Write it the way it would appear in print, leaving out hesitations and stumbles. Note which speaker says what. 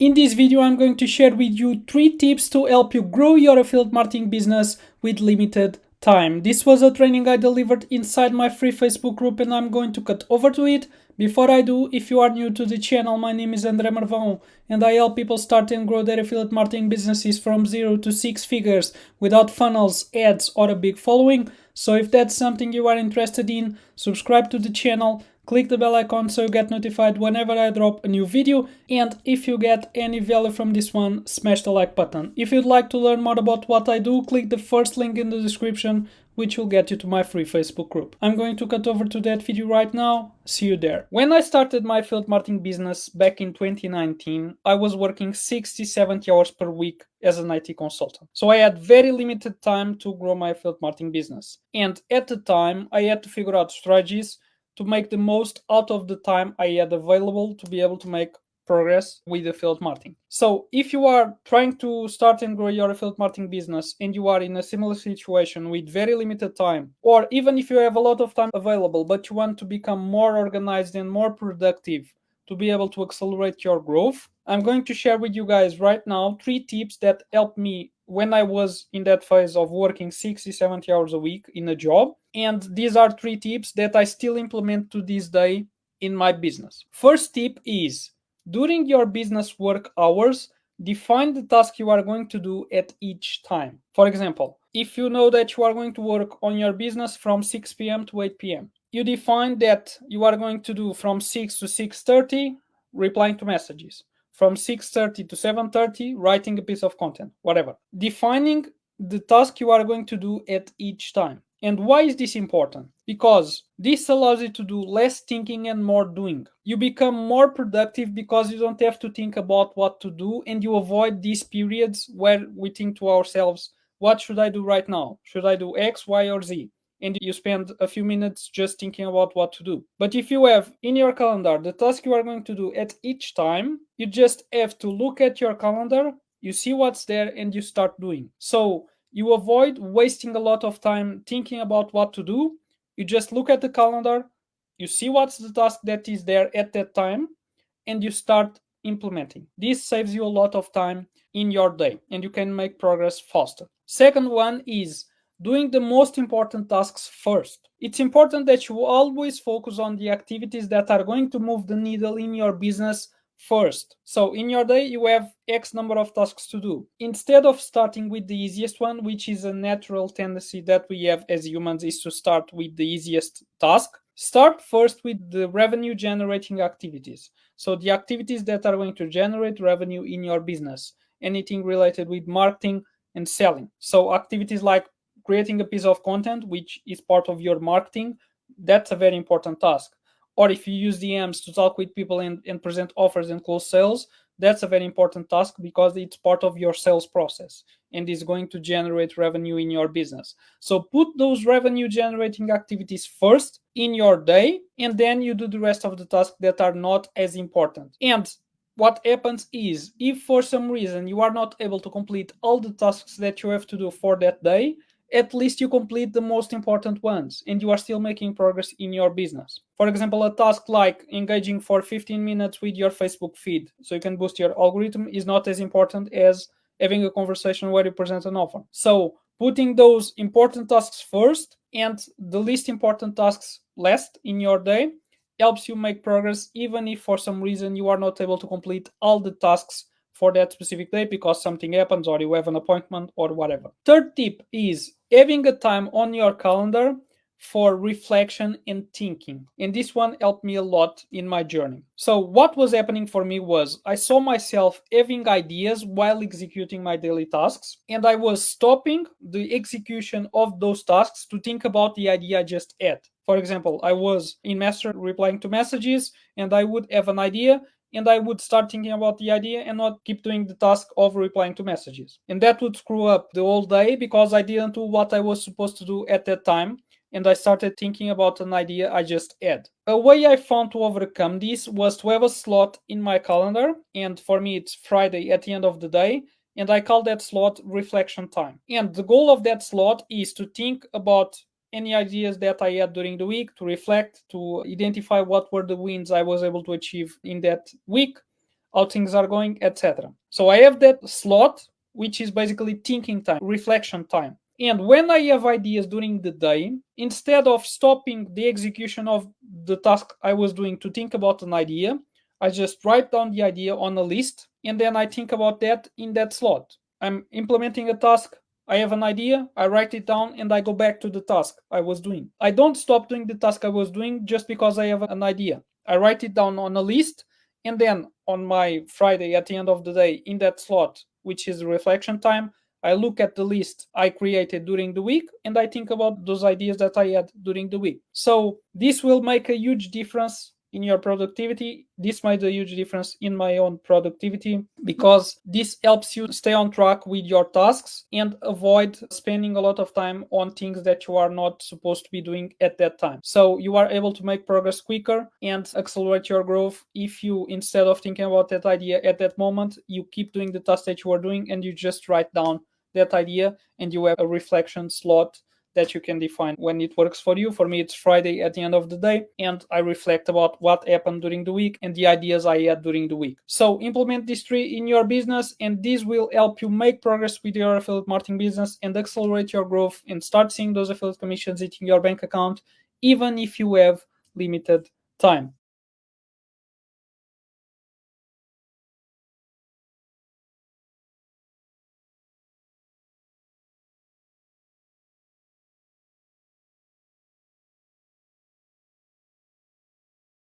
Speaker 1: In this video, I'm going to share with you 3 tips to help you grow your affiliate marketing business with limited time. This was a training I delivered inside my free Facebook group and I'm going to cut over to it. Before I do, if you are new to the channel, my name is André Marvão and I help people start and grow their affiliate marketing businesses from 0 to 6 figures without funnels, ads or a big following. So if that's something you are interested in, subscribe to the channel. Click the bell icon so you get notified whenever I drop a new video, and if you get any value from this one, smash the like button. If you'd like to learn more about what I do, click the first link in the description, which will get you to my free Facebook group. I'm going to cut over to that video right now. See you there. When I started my affiliate marketing business back in 2019, I was working 60-70 hours per week as an IT consultant. So I had very limited time to grow my affiliate marketing business. And at the time, I had to figure out strategies to make the most out of the time I had available to be able to make progress with affiliate marketing. So if you are trying to start and grow your affiliate marketing business and you are in a similar situation with very limited time, or even if you have a lot of time available but you want to become more organized and more productive to be able to accelerate your growth, I'm going to share with you guys right now 3 tips that helped me when I was in that phase of working 60-70 hours a week in a job. And these are 3 tips that I still implement to this day in my business. First tip is, during your business work hours, define the task you are going to do at each time. For example, if you know that you are going to work on your business from 6 p.m. to 8 p.m., you define that you are going to do from 6 to 6:30 replying to messages, from 6:30 to 7:30 writing a piece of content, whatever. Defining the task you are going to do at each time. And why is this important? Because this allows you to do less thinking and more doing. You become more productive because you don't have to think about what to do, and you avoid these periods where we think to ourselves, what should I do right now? Should I do X, Y, or Z? And you spend a few minutes just thinking about what to do. But if you have in your calendar the task you are going to do at each time, you just have to look at your calendar, you see what's there, and you start doing. So you avoid wasting a lot of time thinking about what to do. You just look at the calendar, you see what's the task that is there at that time, and you start implementing. This saves you a lot of time in your day and you can make progress faster. Second one is doing the most important tasks first. It's important that you always focus on the activities that are going to move the needle in your business first. So in your day, you have X number of tasks to do. Instead of starting with the easiest one, which is a natural tendency that we have as humans, is to start with the easiest task. Start first with the revenue generating activities. So the activities that are going to generate revenue in your business, anything related with marketing and selling. So activities like creating a piece of content, which is part of your marketing, that's a very important task. Or if you use DMs to talk with people and present offers and close sales, that's a very important task because it's part of your sales process and is going to generate revenue in your business. So put those revenue generating activities first in your day, and then you do the rest of the tasks that are not as important. And what happens is, if for some reason you are not able to complete all the tasks that you have to do for that day, at least you complete the most important ones and you are still making progress in your business. For example, a task like engaging for 15 minutes with your Facebook feed so you can boost your algorithm is not as important as having a conversation where you present an offer. So putting those important tasks first and the least important tasks last in your day helps you make progress, even if for some reason you are not able to complete all the tasks for that specific day because something happens or you have an appointment or whatever. Third tip is having a time on your calendar for reflection and thinking. And this one helped me a lot in my journey. So what was happening for me was I saw myself having ideas while executing my daily tasks, and I was stopping the execution of those tasks to think about the idea I just had. For example, I was in Master replying to messages and I would have an idea and I would start thinking about the idea and not keep doing the task of replying to messages. And that would screw up the whole day because I didn't do what I was supposed to do at that time. And I started thinking about an idea I just had. A way I found to overcome this was to have a slot in my calendar. And for me, it's Friday at the end of the day. And I call that slot reflection time. And the goal of that slot is to think about any ideas that I had during the week, to reflect, to identify what were the wins I was able to achieve in that week, how things are going, etc. So I have that slot, which is basically thinking time, reflection time. And when I have ideas during the day, instead of stopping the execution of the task I was doing to think about an idea, I just write down the idea on a list and then I think about that in that slot. I'm implementing a task, I have an idea, I write it down, and I go back to the task I was doing. I don't stop doing the task I was doing just because I have an idea. I write it down on a list, and then on my Friday at the end of the day, in that slot, which is reflection time, I look at the list I created during the week and I think about those ideas that I had during the week. So this will make a huge difference in your productivity. This made a huge difference in my own productivity because this helps you stay on track with your tasks and avoid spending a lot of time on things that you are not supposed to be doing at that time. So you are able to make progress quicker and accelerate your growth if you, instead of thinking about that idea at that moment, you keep doing the task that you are doing and you just write down that idea and you have a reflection slot that you can define when it works for you. For me, it's Friday at the end of the day, and I reflect about what happened during the week and the ideas I had during the week. So implement these three in your business, and this will help you make progress with your affiliate marketing business and accelerate your growth and start seeing those affiliate commissions hitting your bank account, even if you have limited time.